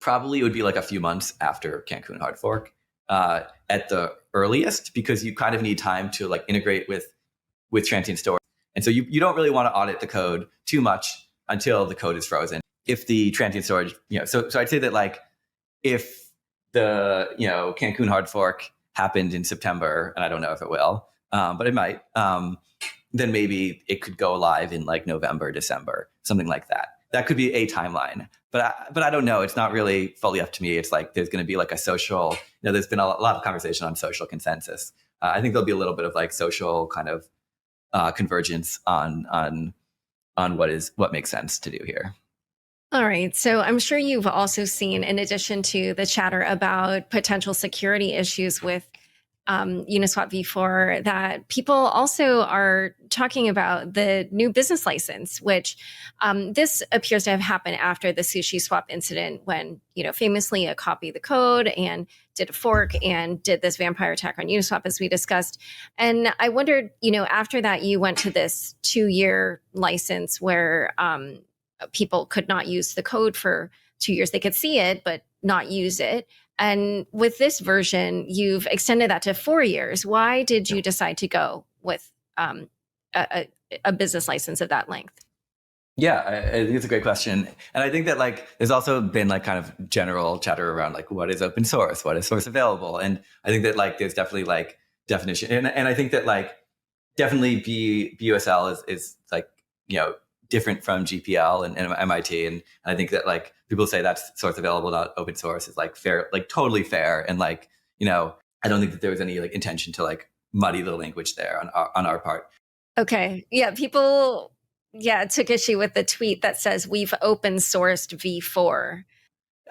probably it would be like a few months after Cancun hard fork at the earliest, because you kind of need time to like integrate with transient storage. And so you don't really want to audit the code too much until the code is frozen. If the transient storage, so I'd say that like if the, Cancun hard fork happened in September, and I don't know if it will, but it might, then maybe it could go live in like November, December, something like that. That could be a timeline, but I don't know. It's not really fully up to me. It's like there's going to be like a social, there's been a lot of conversation on social consensus. I think there'll be a little bit of like social kind of convergence on what makes sense to do here. All right. So I'm sure you've also seen, in addition to the chatter about potential security issues with Uniswap v4, that people also are talking about the new business license, which this appears to have happened after the Sushi Swap incident, when, famously it copied the code and did a fork and did this vampire attack on Uniswap, as we discussed. And I wondered, after that, you went to this 2-year license where people could not use the code for 2 years. They could see it, but not use it. And with this version, you've extended that to 4 years. Why did you decide to go with a business license of that length? Yeah, I think it's a great question. And I think that like there's also been like kind of general chatter around like what is open source, what is source available. And I think that like there's definitely like definition. And I think that like definitely BUSL is like, different from GPL and MIT. And I think that like people say that's source available, not open source, is like fair, like totally fair. And like, I don't think that there was any like intention to like muddy the language there on our part. Okay. Yeah. People, took issue with the tweet that says we've open sourced V4.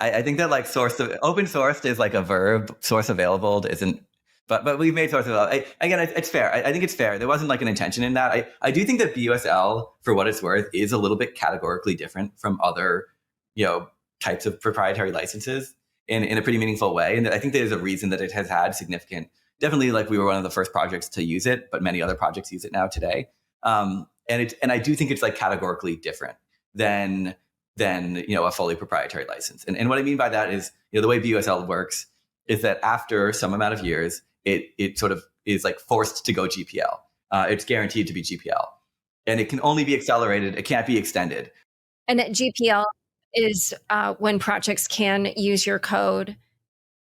I think that like open sourced is like a verb. Source available isn't. But we've made source available. Again, it's fair. I think it's fair. There wasn't like an intention in that. I do think that BUSL, for what it's worth, is a little bit categorically different from other, types of proprietary licenses in a pretty meaningful way. And I think there's a reason that it has had significant. Definitely, like we were one of the first projects to use it, but many other projects use it now today. And I do think it's like categorically different than a fully proprietary license. And what I mean by that is, the way BUSL works is that after some amount of years, it sort of is like forced to go GPL. It's guaranteed to be GPL, and it can only be accelerated. It can't be extended. And at GPL is when projects can use your code